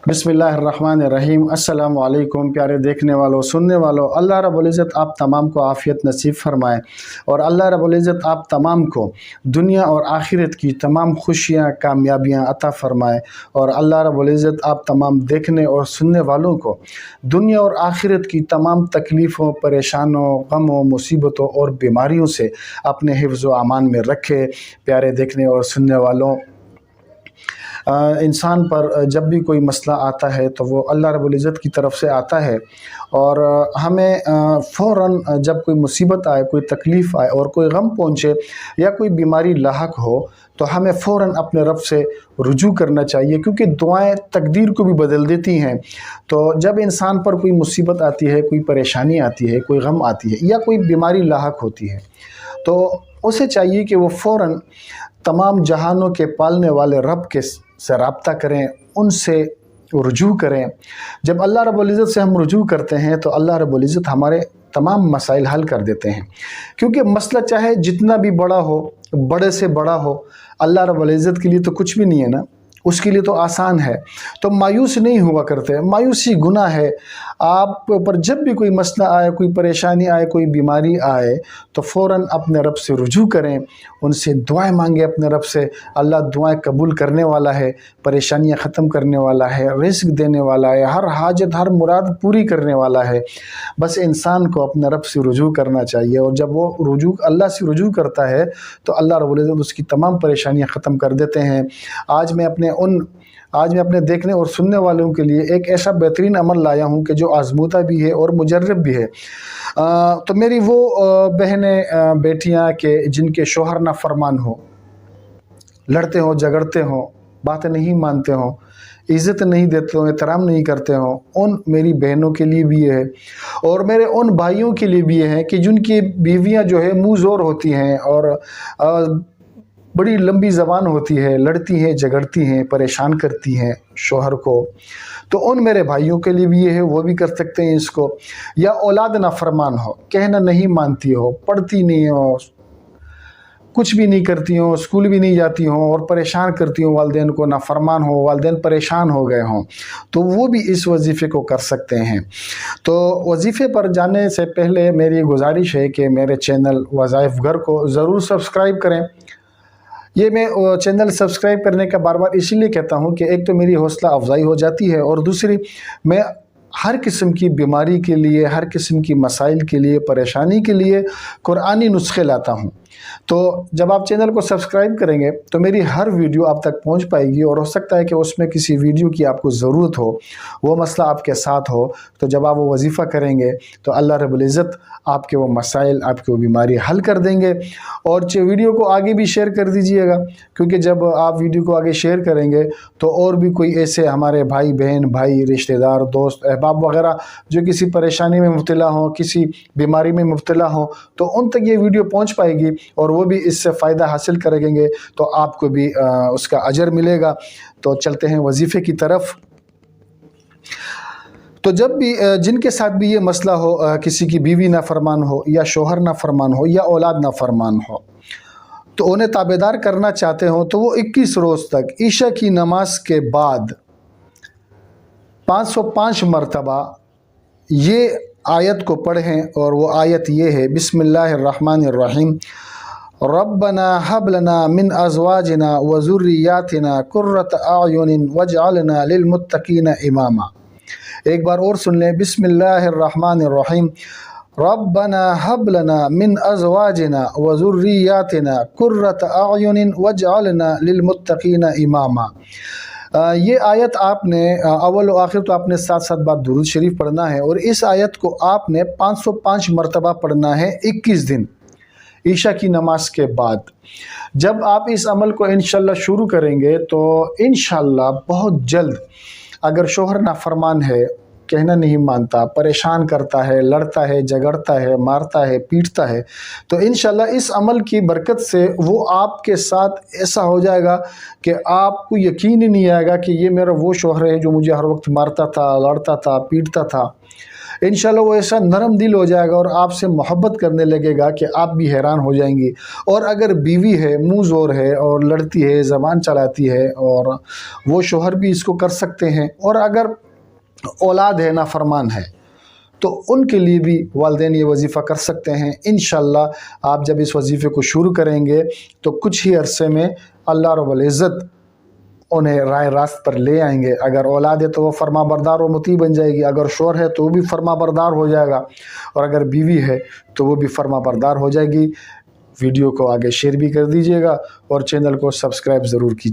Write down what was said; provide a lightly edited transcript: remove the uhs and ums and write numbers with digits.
बिस्मिल्लाहिर्रहमानिर्रहीम। अस्सलामु अलैकुम प्यारे देखने वालों सुनने वालों, अल्लाह रब्बुल इज़्ज़त आप तमाम को आफ़ियत नसीब फ़रमाए और अल्लाह रब्बुल इज़्ज़त आप तमाम को दुनिया और आखिरत की तमाम खुशियाँ कामयाबियाँ अता फ़रमाए और अल्लाह रब्बुल इज़्ज़त आप तमाम देखने और सुनने वालों को दुनिया और आखिरत की तमाम तकलीफ़ों, परेशानों, गमों, मुसीबतों और बीमारियों से अपने हिफ्ज़ व अमान में रखे। प्यारे देखने और सुनने वालों, इंसान पर जब भी कोई मसला आता है तो वो अल्लाह रब्बुल इज़्ज़त की तरफ से आता है और हमें फ़ौरन जब कोई मुसीबत आए, कोई तकलीफ़ आए और कोई गम पहुँचे या कोई बीमारी लाहक हो तो हमें फ़ौरन अपने रब से रुजू करना चाहिए, क्योंकि दुआएं तकदीर को भी बदल देती हैं। तो जब इंसान पर कोई मुसीबत आती है, कोई परेशानी आती है, कोई गम आती है या कोई बीमारी लाहक होती है तो उसे चाहिए कि वो फ़ौरन तमाम जहानों के पालने वाले रब के से राब्ता करें, उनसे रुजू करें। जब अल्लाह रब्बुल इज़्ज़त से हम रुजू करते हैं तो अल्लाह रब्बुल इज़्ज़त हमारे तमाम मसाइल हल कर देते हैं, क्योंकि मसला चाहे जितना भी बड़ा हो, बड़े से बड़ा हो, अल्लाह रब्बुल इज़्ज़त के लिए तो कुछ भी नहीं है ना, उसके लिए तो आसान है। तो मायूस नहीं हुआ करते, मायूसी गुनाह है। आप पर जब भी कोई मसला आए, कोई परेशानी आए, कोई बीमारी आए तो फ़ौरन अपने रब से रुजू करें, उनसे दुआएं मांगे अपने रब से। अल्लाह दुआएं कबूल करने वाला है, परेशानियां ख़त्म करने वाला है, रिज़्क़ देने वाला है, हर हाजत हर मुराद पूरी करने वाला है। बस इंसान को अपने रब से रुजू करना चाहिए और जब वो रुजू अल्लाह से रुजू करता है तो अल्लाह रब्बुल इज़्ज़त उसकी तमाम परेशानियां ख़त्म कर देते हैं। आज मैं अपने देखने और सुनने वालों के लिए एक ऐसा बेहतरीन अमल लाया हूँ कि जो आज़मूदा भी है और मुजर्रब भी है। तो मेरी वो बहनें बेटियाँ के जिनके शौहर नाफरमान हो, लड़ते हो, झगड़ते हो, बातें नहीं मानते हो, इज़्ज़त नहीं देते हो, एहतराम नहीं करते हो, उन मेरी बहनों के लिए भी है और मेरे उन भाइयों के लिए भी है कि जिनकी बीवियां जो है मुँह ज़ोर होती हैं और बड़ी लंबी ज़बान होती है, लड़ती हैं, झगड़ती हैं, परेशान करती हैं शौहर को। तो उन मेरे भाइयों के लिए भी ये है, वो भी कर सकते हैं इसको। या औलाद नाफरमान हो, कहना नहीं मानती हो, पढ़ती नहीं हो, कुछ भी नहीं करती हो, स्कूल भी नहीं जाती हो और परेशान करती हो वालिदैन को, नाफरमान हो, वालिदैन परेशान हो गए हों, तो वो भी इस वजीफ़े को कर सकते हैं। तो वजीफ़े पर जाने से पहले मेरी गुजारिश है कि मेरे चैनल वज़ाइफ घर को ज़रूर सब्सक्राइब करें। ये मैं चैनल सब्सक्राइब करने का बार बार इसीलिए कहता हूँ कि एक तो मेरी हौसला अफजाई हो जाती है और दूसरी मैं हर किस्म की बीमारी के लिए, हर किस्म की मसाइल के लिए, परेशानी के लिए कुरानी नुस्खे लाता हूँ। तो जब आप चैनल को सब्सक्राइब करेंगे तो मेरी हर वीडियो आप तक पहुंच पाएगी और हो सकता है कि उसमें किसी वीडियो की आपको ज़रूरत हो, वो मसला आपके साथ हो, तो जब आप वो वजीफ़ा करेंगे तो अल्लाह रब्बुल इज़्ज़त आपके वो मसाइल, आपकी वो बीमारी हल कर देंगे। और वीडियो को आगे भी शेयर कर दीजिएगा, क्योंकि जब आप वीडियो को आगे शेयर करेंगे तो और भी कोई ऐसे हमारे भाई बहन, भाई रिश्तेदार, दोस्त, अहबाब वगैरह जो किसी परेशानी में मुब्तला हों, किसी बीमारी में मुब्तला हों, तो उन तक ये वीडियो पहुँच पाएगी और वो भी इससे फ़ायदा हासिल करेंगे, तो आपको भी उसका अजर मिलेगा। तो चलते हैं वजीफ़े की तरफ। तो जब भी जिनके साथ भी ये मसला हो, किसी की बीवी नाफरमान हो या शौहर नाफरमान हो या औलाद नाफरमान हो, तो उन्हें ताबेदार करना चाहते हो तो वो 21 रोज़ तक ईशा की नमाज के बाद 505 मरतबा ये आयत को पढ़ें। और वो आयत ये है, बिस्मिल्लाहिर्रहमानिर्रहीम, रब्बना हब लना मिन अज़वाजिना व ज़ुर्रिय्यातिना कुर्रत अयुनिन वजअलना लिलमुत्तक़ीना इमामा। एक बार और सुन लें, बिस्मिल्लाहिर्रहमानिर्रहीम, रब्बना हब लना मिन अज़वाजिना व ज़ुर्रिय्यातिना कुर्रत अयुनिन वजअलना लिलमुत्तक़ीना इमामा। ये आयत आपने अव्वल व आखिर तो आपने 7 बार दुरूद शरीफ पढ़ना है और इस आयत को आपने 505 मरतबा पढ़ना है 21 दिन ईशा की नमाज के बाद। जब आप इस अमल को इंशाल्लाह शुरू करेंगे तो इंशाल्लाह बहुत जल्द, अगर शौहर नाफरमान है, कहना नहीं मानता, परेशान करता है, लड़ता है, झगड़ता है, मारता है, पीटता है, तो इंशाल्लाह इस अमल की बरकत से वो आपके साथ ऐसा हो जाएगा कि आपको यकीन ही नहीं आएगा कि ये मेरा वो शौहर है जो मुझे हर वक्त मारता था, लड़ता था, पीटता था। इंशाल्लाह वो ऐसा नरम दिल हो जाएगा और आपसे मोहब्बत करने लगेगा कि आप भी हैरान हो जाएंगी। और अगर बीवी है, मुँह ज़ोर है और लड़ती है, ज़बान चलाती है, और वो शोहर भी इसको कर सकते हैं। और अगर औलाद है, नाफरमान है, तो उनके लिए भी वालिदैन ये वजीफ़ा कर सकते हैं। इंशाल्लाह आप जब इस वजीफ़े को शुरू करेंगे तो कुछ ही अरसे में अल्लाह रब्बुल इज़्ज़त उन्हें राह रास्त पर ले आएंगे। अगर औलाद है तो वो फर्मा बरदार व मुती बन जाएगी, अगर शोहर है तो वो भी फर्मा बरदार हो जाएगा, और अगर बीवी है तो वो भी फर्मा बरदार हो जाएगी। वीडियो को आगे शेयर भी कर दीजिएगा और चैनल को सब्सक्राइब ज़रूर कीजिए।